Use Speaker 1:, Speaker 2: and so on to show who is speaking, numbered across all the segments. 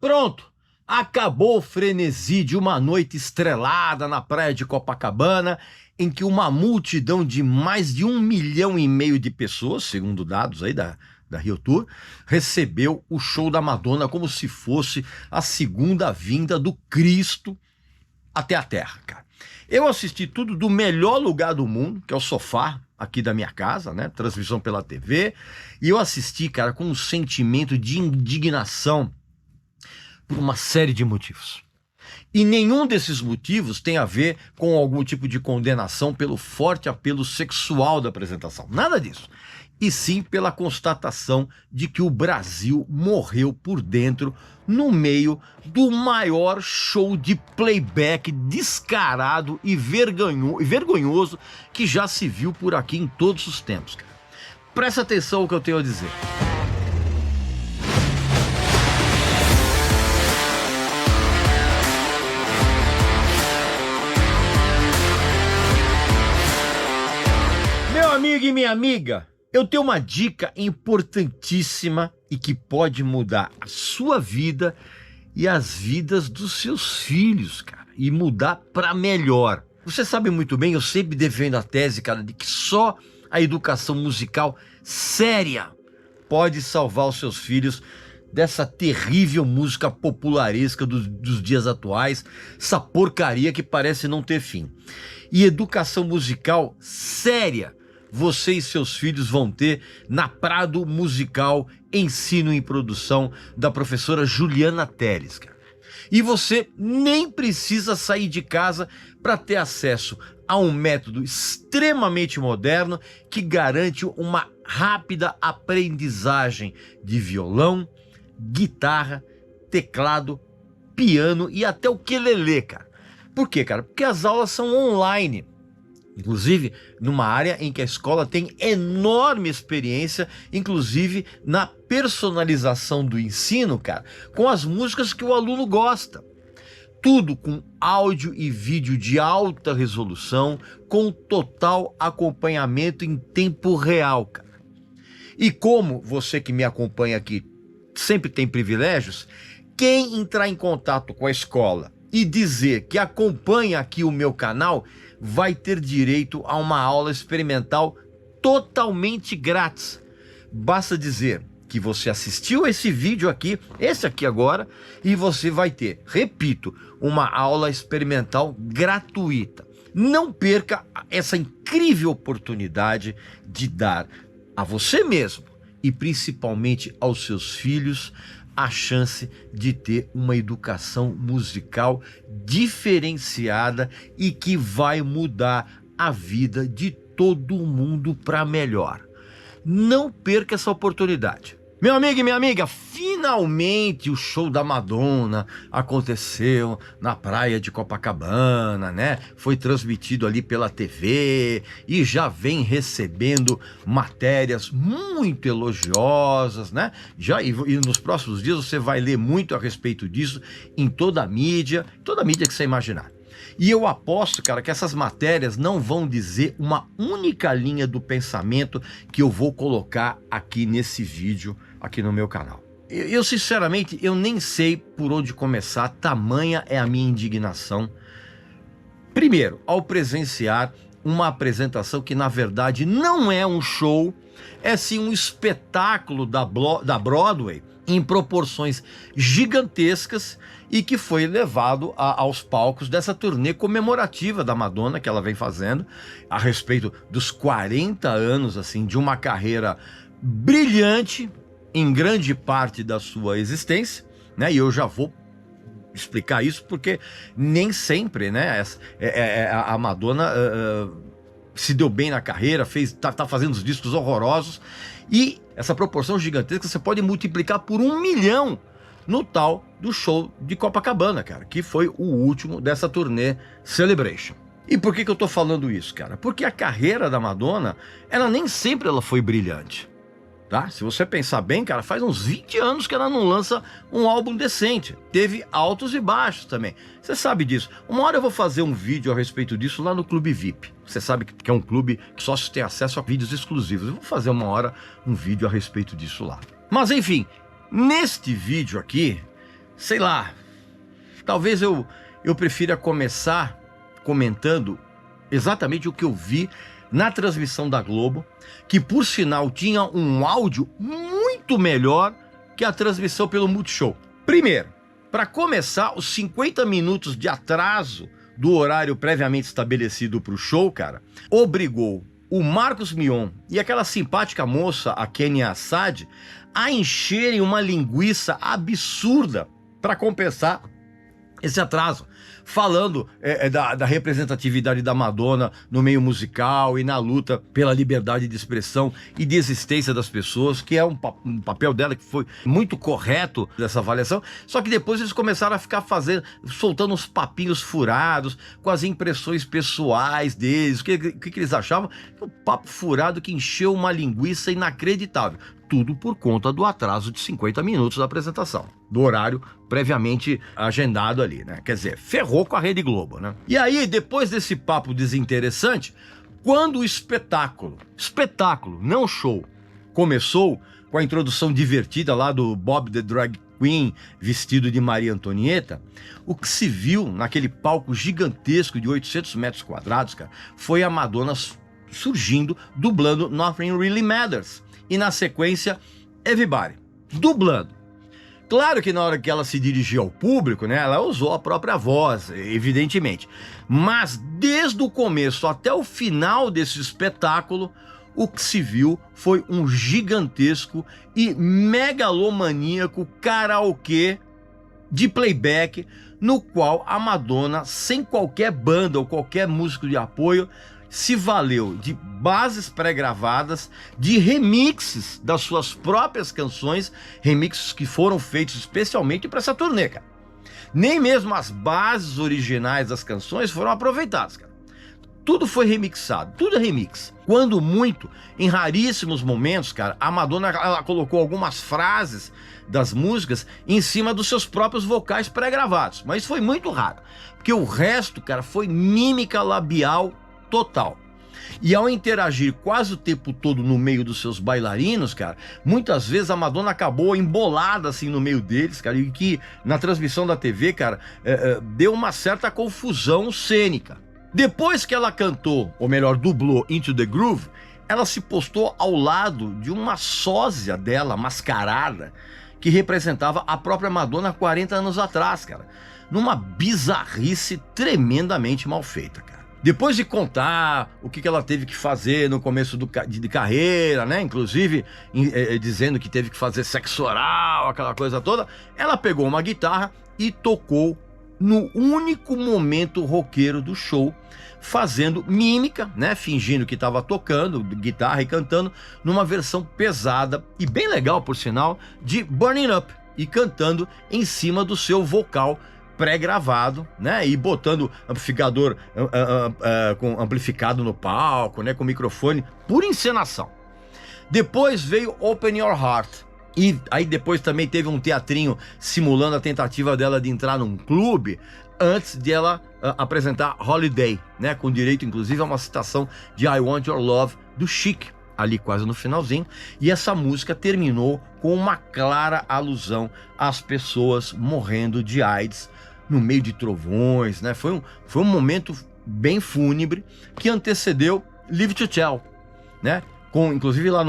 Speaker 1: Pronto, acabou o frenesi de uma noite estrelada na praia de Copacabana, em que uma multidão de mais de 1,5 milhão de pessoas, segundo dados aí da Rio Tour, recebeu o show da Madonna como se fosse a segunda vinda do Cristo até a Terra, cara. Eu assisti tudo do melhor lugar do mundo, que é o sofá aqui da minha casa, né? Transmissão pela TV. E eu assisti, cara, com um sentimento de indignação por uma série de motivos. E nenhum desses motivos tem a ver com algum tipo de condenação pelo forte apelo sexual da apresentação. Nada disso. E sim pela constatação de que o Brasil morreu por dentro no meio do maior show de playback descarado e vergonhoso que já se viu por aqui em todos os tempos, cara. Presta atenção no que eu tenho a dizer. Meu amigo e minha amiga, eu tenho uma dica importantíssima e que pode mudar a sua vida e as vidas dos seus filhos, cara, e mudar para melhor. Você sabe muito bem, eu sempre defendo a tese, cara, de que só a educação musical séria pode salvar os seus filhos dessa terrível música popularesca dos dias atuais, essa porcaria que parece não ter fim. E educação musical séria você e seus filhos vão ter na Prado Musical Ensino em Produção, da professora Juliana Teles, cara. E você nem precisa sair de casa para ter acesso a um método extremamente moderno que garante uma rápida aprendizagem de violão, guitarra, teclado, piano e até o ukelele, cara. Por quê, cara? Porque as aulas são online. Inclusive, numa área em que a escola tem enorme experiência, inclusive na personalização do ensino, cara, com as músicas que o aluno gosta. Tudo com áudio e vídeo de alta resolução, com total acompanhamento em tempo real, cara. E como você que me acompanha aqui sempre tem privilégios, quem entrar em contato com a escola e dizer que acompanha aqui o meu canal vai ter direito a uma aula experimental totalmente grátis. Basta dizer que você assistiu esse vídeo aqui, esse aqui agora, e você vai ter, repito, uma aula experimental gratuita. Não perca essa incrível oportunidade de dar a você mesmo e principalmente aos seus filhos a chance de ter uma educação musical diferenciada e que vai mudar a vida de todo mundo para melhor. Não perca essa oportunidade. Meu amigo e minha amiga, finalmente o show da Madonna aconteceu na praia de Copacabana, né? Foi transmitido ali pela TV e já vem recebendo matérias muito elogiosas, né? E nos próximos dias você vai ler muito a respeito disso em toda a mídia que você imaginar. E eu aposto, cara, que essas matérias não vão dizer uma única linha do pensamento que eu vou colocar aqui nesse vídeo, aqui no meu canal. Eu sinceramente, eu nem sei por onde começar, tamanha é a minha indignação. Primeiro, ao presenciar uma apresentação que na verdade não é um show, é sim um espetáculo da Broadway em proporções gigantescas e que foi levado aos palcos dessa turnê comemorativa da Madonna que ela vem fazendo a respeito dos 40 anos assim de uma carreira brilhante em grande parte da sua existência, né? E eu já vou explicar isso porque nem sempre, né, a Madonna se deu bem na carreira, tá fazendo os discos horrorosos, e essa proporção gigantesca você pode multiplicar por 1 milhão no tal do show de Copacabana, cara, que foi o último dessa turnê Celebration. E por que eu tô falando isso, cara? Porque a carreira da Madonna, ela nem sempre ela foi brilhante, tá? Se você pensar bem, cara, faz uns 20 anos que ela não lança um álbum decente. Teve altos e baixos também. Você sabe disso. Uma hora eu vou fazer um vídeo a respeito disso lá no Clube VIP. Você sabe que é um clube que só se tem acesso a vídeos exclusivos. Eu vou fazer uma hora um vídeo a respeito disso lá. Mas enfim, neste vídeo aqui, sei lá, talvez eu prefira começar comentando exatamente o que eu vi na transmissão da Globo, que por sinal tinha um áudio muito melhor que a transmissão pelo Multishow. Primeiro, para começar, os 50 minutos de atraso do horário previamente estabelecido para o show, cara, obrigou o Marcos Mion e aquela simpática moça, a Kenia Assad, a encherem uma linguiça absurda para compensar esse atraso, falando da representatividade da Madonna no meio musical e na luta pela liberdade de expressão e de existência das pessoas, que é um papel dela que foi muito correto dessa avaliação. Só que depois eles começaram a ficar soltando uns papinhos furados com as impressões pessoais deles, o que eles achavam, um papo furado que encheu uma linguiça inacreditável. Tudo por conta do atraso de 50 minutos da apresentação, do horário previamente agendado ali, né? Quer dizer, ferrou com a Rede Globo, né? E aí, depois desse papo desinteressante, quando o espetáculo, não show, começou com a introdução divertida lá do Bob the Drag Queen vestido de Maria Antonieta, o que se viu naquele palco gigantesco de 800 metros quadrados, cara, foi a Madonna surgindo, dublando Nothing Really Matters. E na sequência, Everybody, dublando. Claro que na hora que ela se dirigiu ao público, né, ela usou a própria voz, evidentemente. Mas desde o começo até o final desse espetáculo, o que se viu foi um gigantesco e megalomaníaco karaokê de playback, no qual a Madonna, sem qualquer banda ou qualquer músico de apoio, se valeu de bases pré-gravadas, de remixes das suas próprias canções, remixes que foram feitos especialmente para essa turnê, cara. Nem mesmo as bases originais das canções foram aproveitadas, cara. Tudo foi remixado, tudo é remix. Quando muito, em raríssimos momentos, cara, a Madonna ela colocou algumas frases das músicas em cima dos seus próprios vocais pré-gravados, mas foi muito raro, porque o resto, cara, foi mímica labial total. E ao interagir quase o tempo todo no meio dos seus bailarinos, cara, muitas vezes a Madonna acabou embolada assim no meio deles, cara, e que na transmissão da TV, cara, deu uma certa confusão cênica. Depois que ela cantou, ou melhor, dublou Into the Groove, ela se postou ao lado de uma sósia dela, mascarada, que representava a própria Madonna 40 anos atrás, cara, numa bizarrice tremendamente mal feita, cara. Depois de contar o que ela teve que fazer no começo de carreira, né? Inclusive dizendo que teve que fazer sexo oral, aquela coisa toda, ela pegou uma guitarra e tocou no único momento roqueiro do show, fazendo mímica, né? Fingindo que estava tocando guitarra e cantando numa versão pesada e bem legal, por sinal, de Burning Up, e cantando em cima do seu vocal pré-gravado, né, e botando amplificador amplificado no palco, né, com microfone, por encenação. Depois veio Open Your Heart, e aí depois também teve um teatrinho simulando a tentativa dela de entrar num clube, antes de ela apresentar Holiday, né, com direito inclusive a uma citação de I Want Your Love, do Chic, ali quase no finalzinho, e essa música terminou com uma clara alusão às pessoas morrendo de AIDS, no meio de trovões, né? Foi um momento bem fúnebre que antecedeu Live to Tell, né? Com, inclusive lá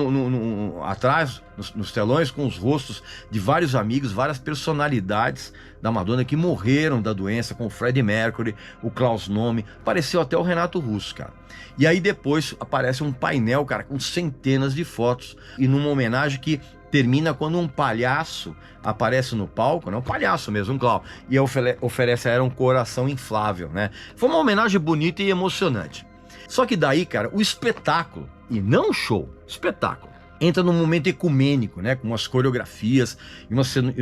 Speaker 1: atrás, nos telões, com os rostos de vários amigos, várias personalidades da Madonna que morreram da doença, com o Freddie Mercury, o Klaus Nomi, apareceu até o Renato Russo, cara. E aí depois aparece um painel, cara, com centenas de fotos, e numa homenagem que termina quando um palhaço aparece no palco, né? Um palhaço mesmo, um clown, e oferece a ela um coração inflável, né? Foi uma homenagem bonita e emocionante. Só que daí, cara, o espetáculo, e não o show, espetáculo, entra num momento ecumênico, né? Com umas coreografias e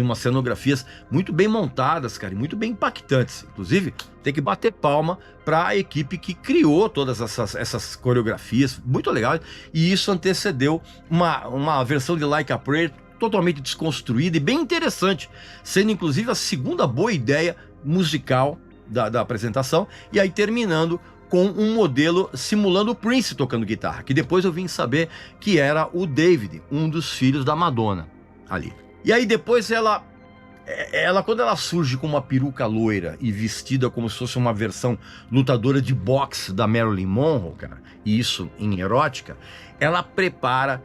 Speaker 1: umas cenografias muito bem montadas, cara, e muito bem impactantes. Inclusive, tem que bater palma para a equipe que criou todas essas coreografias, muito legal. E isso antecedeu uma versão de Like a Prayer totalmente desconstruída e bem interessante, sendo inclusive a segunda boa ideia musical da apresentação, e aí terminando com um modelo simulando o Prince tocando guitarra, que depois eu vim saber que era o David, um dos filhos da Madonna ali. E aí depois ela Ela, quando ela surge com uma peruca loira e vestida como se fosse uma versão lutadora de boxe da Marilyn Monroe, cara, e isso em erótica, ela prepara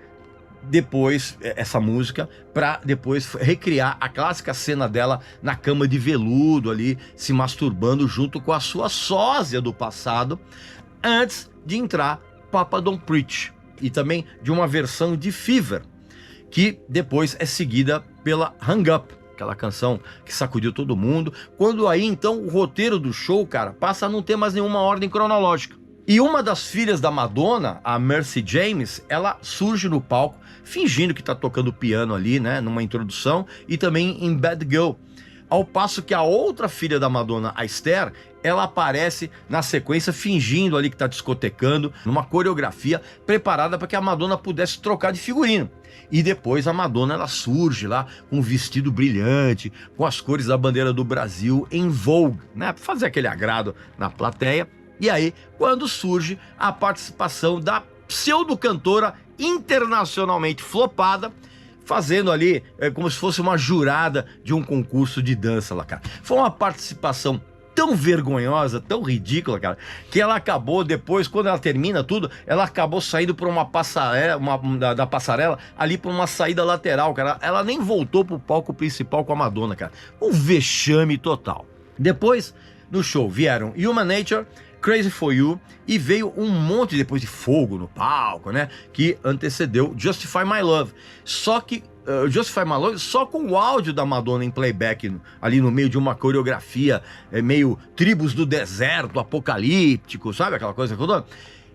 Speaker 1: depois essa música para depois recriar a clássica cena dela na cama de veludo ali, se masturbando junto com a sua sósia do passado, antes de entrar Papa Don't Preach, e também de uma versão de Fever, que depois é seguida pela Hang Up, aquela canção que sacudiu todo mundo, quando aí então o roteiro do show, cara, passa a não ter mais nenhuma ordem cronológica. E uma das filhas da Madonna, a Mercy James, ela surge no palco fingindo que tá tocando piano ali, né, numa introdução, e também em Bad Girl. Ao passo que a outra filha da Madonna, a Esther, ela aparece na sequência fingindo ali que tá discotecando, numa coreografia preparada para que a Madonna pudesse trocar de figurino. E depois a Madonna, ela surge lá com um vestido brilhante, com as cores da bandeira do Brasil em vogue, né, para fazer aquele agrado na plateia. E aí, quando surge a participação da pseudo-cantora internacionalmente flopada, fazendo ali como se fosse uma jurada de um concurso de dança lá, cara. Foi uma participação tão vergonhosa, tão ridícula, cara, que ela acabou depois, quando ela termina tudo, ela acabou saindo por uma passarela, da passarela, ali por uma saída lateral, cara. Ela nem voltou pro palco principal com a Madonna, cara. Um vexame total. Depois, no show, vieram Human Nature, Crazy For You, e veio um monte depois de fogo no palco, né, que antecedeu Justify My Love. Só que Justify My Love só com o áudio da Madonna em playback, ali no meio de uma coreografia meio tribos do deserto, apocalíptico, sabe aquela coisa toda?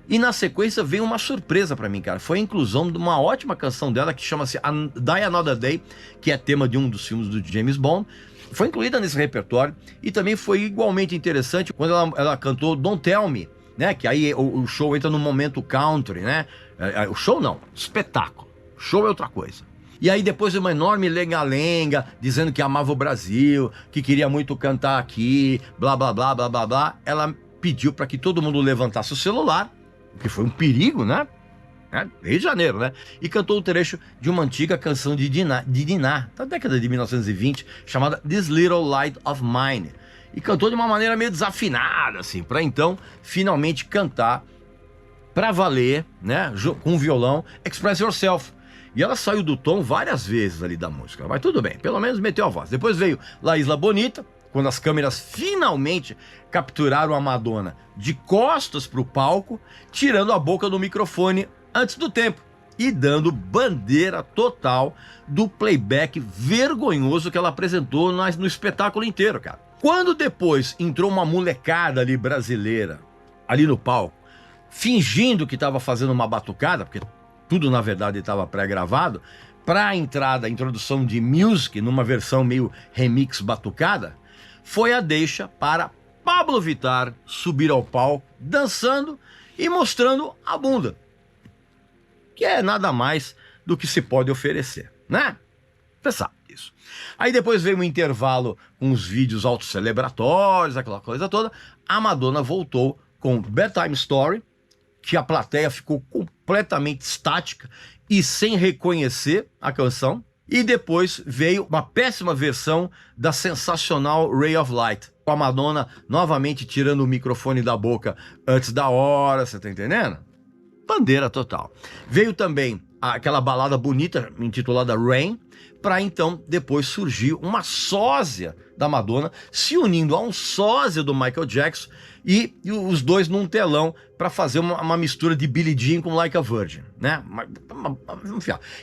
Speaker 1: E na sequência veio uma surpresa pra mim, cara. Foi a inclusão de uma ótima canção dela que chama-se Die Another Day, que é tema de um dos filmes do James Bond. Foi incluída nesse repertório, e também foi igualmente interessante quando ela cantou Don't Tell Me, né? Que aí o show entra no momento country, né? O show não, espetáculo. O show é outra coisa. E aí depois uma enorme lenga-lenga, dizendo que amava o Brasil, que queria muito cantar aqui, blá, blá, blá, blá, blá, blá. Ela pediu para que todo mundo levantasse o celular, o que foi um perigo, né? Rio de Janeiro, né? E cantou um trecho de uma antiga canção de Diná, da década de 1920, chamada This Little Light of Mine. E cantou de uma maneira meio desafinada, assim, para então finalmente cantar pra valer, né? Com o violão, Express Yourself. E ela saiu do tom várias vezes ali da música, mas tudo bem, pelo menos meteu a voz. Depois veio La Isla Bonita, quando as câmeras finalmente capturaram a Madonna de costas pro palco, tirando a boca do microfone antes do tempo e dando bandeira total do playback vergonhoso que ela apresentou no espetáculo inteiro, cara. Quando depois entrou uma molecada ali brasileira, ali no palco, fingindo que estava fazendo uma batucada, porque tudo na verdade estava pré-gravado, para a introdução de Music, numa versão meio remix batucada, foi a deixa para Pablo Vittar subir ao palco, dançando e mostrando a bunda, que é nada mais do que se pode oferecer, né? Você sabe disso. Aí depois veio um intervalo com os vídeos autocelebratórios, aquela coisa toda. A Madonna voltou com Bedtime Story, que a plateia ficou completamente estática e sem reconhecer a canção. E depois veio uma péssima versão da sensacional Ray of Light, com a Madonna novamente tirando o microfone da boca antes da hora, você tá entendendo? Bandeira total. Veio também aquela balada bonita intitulada Rain, para então depois surgir uma sósia da Madonna se unindo a um sósia do Michael Jackson, e os dois num telão para fazer uma mistura de Billie Jean com Like a Virgin, né?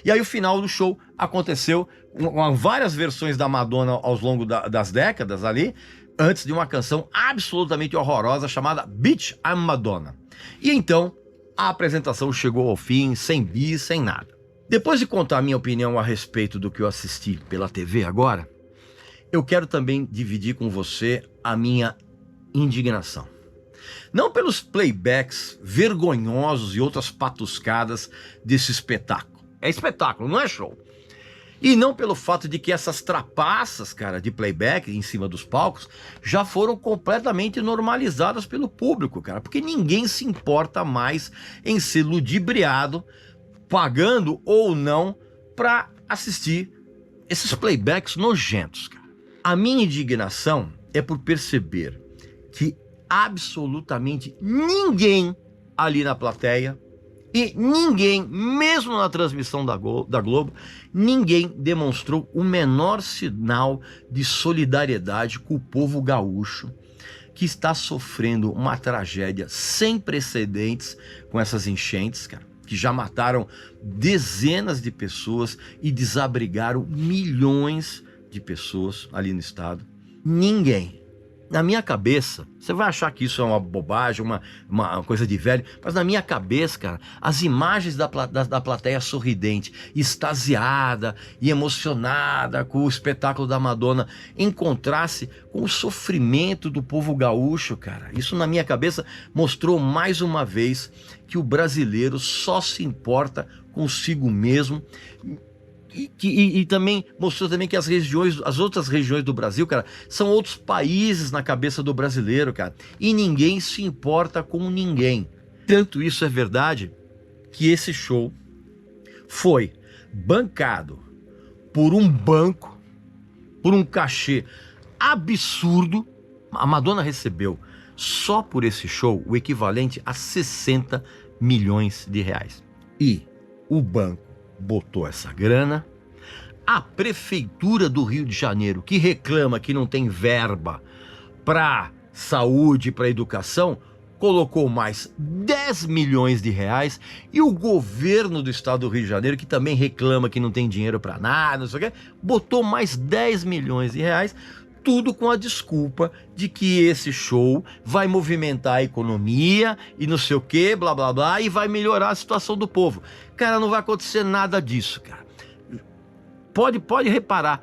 Speaker 1: E aí o final do show aconteceu com várias versões da Madonna ao longo das décadas ali, antes de uma canção absolutamente horrorosa chamada Bitch, I'm Madonna. E então a apresentação chegou ao fim, sem bis, sem nada. Depois de contar a minha opinião a respeito do que eu assisti pela TV agora, eu quero também dividir com você a minha indignação. Não pelos playbacks vergonhosos e outras patuscadas desse espetáculo. É espetáculo, não é show. E não pelo fato de que essas trapaças, cara, de playback em cima dos palcos já foram completamente normalizadas pelo público, cara. Porque ninguém se importa mais em ser ludibriado, pagando ou não, para assistir esses playbacks nojentos, cara. A minha indignação é por perceber que absolutamente ninguém ali na plateia e ninguém, mesmo na transmissão da Globo, ninguém demonstrou o menor sinal de solidariedade com o povo gaúcho, que está sofrendo uma tragédia sem precedentes com essas enchentes, cara, que já mataram dezenas de pessoas e desabrigaram milhões de pessoas ali no estado. Ninguém. Na minha cabeça, você vai achar que isso é uma bobagem, uma coisa de velho, mas na minha cabeça, cara, as imagens da plateia sorridente, extasiada e emocionada com o espetáculo da Madonna, em contraste com o sofrimento do povo gaúcho, cara. Isso na minha cabeça mostrou mais uma vez que o brasileiro só se importa consigo mesmo. E também mostrou também que as outras regiões do Brasil, cara, são outros países na cabeça do brasileiro, cara. E ninguém se importa com ninguém. Tanto isso é verdade que esse show foi bancado por um banco, por um cachê absurdo. A Madonna recebeu só por esse show o equivalente a 60 milhões de reais. E o banco botou essa grana. A prefeitura do Rio de Janeiro, que reclama que não tem verba para saúde, para educação, colocou mais 10 milhões de reais. E o governo do estado do Rio de Janeiro, que também reclama que não tem dinheiro para nada, não sei o quê, botou mais 10 milhões de reais, tudo com a desculpa de que esse show vai movimentar a economia e não sei o quê, blá blá blá, e vai melhorar a situação do povo. Cara, não vai acontecer nada disso, cara. Pode reparar,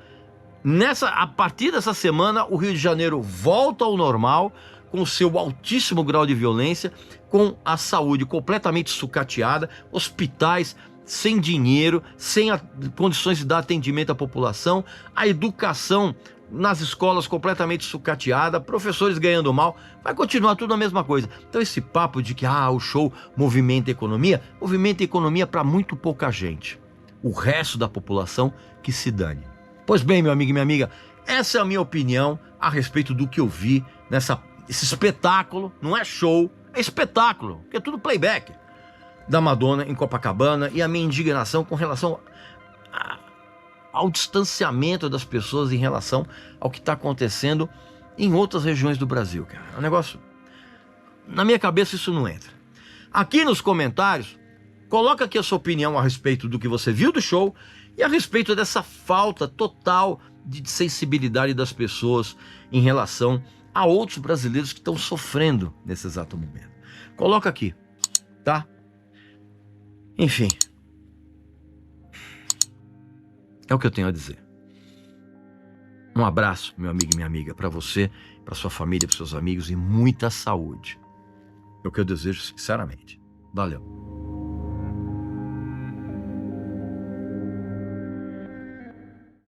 Speaker 1: a partir dessa semana o Rio de Janeiro volta ao normal, com seu altíssimo grau de violência, com a saúde completamente sucateada, hospitais sem dinheiro, sem condições de dar atendimento à população, a educação nas escolas completamente sucateada, professores ganhando mal, vai continuar tudo a mesma coisa. Então esse papo de que o show movimenta a economia para muito pouca gente. O resto da população que se dane. Pois bem, meu amigo e minha amiga, essa é a minha opinião a respeito do que eu vi esse espetáculo. Não é show, é espetáculo, que é tudo playback da Madonna em Copacabana, e a minha indignação com relação ao distanciamento das pessoas em relação ao que está acontecendo em outras regiões do Brasil, cara. É um negócio... Na minha cabeça isso não entra. Aqui nos comentários, coloca aqui a sua opinião a respeito do que você viu do show e a respeito dessa falta total de sensibilidade das pessoas em relação a outros brasileiros que estão sofrendo nesse exato momento. Coloca aqui, tá? Enfim. É o que eu tenho a dizer. Um abraço, meu amigo e minha amiga, para você, para sua família, para seus amigos, e muita saúde. É o que eu desejo sinceramente. Valeu.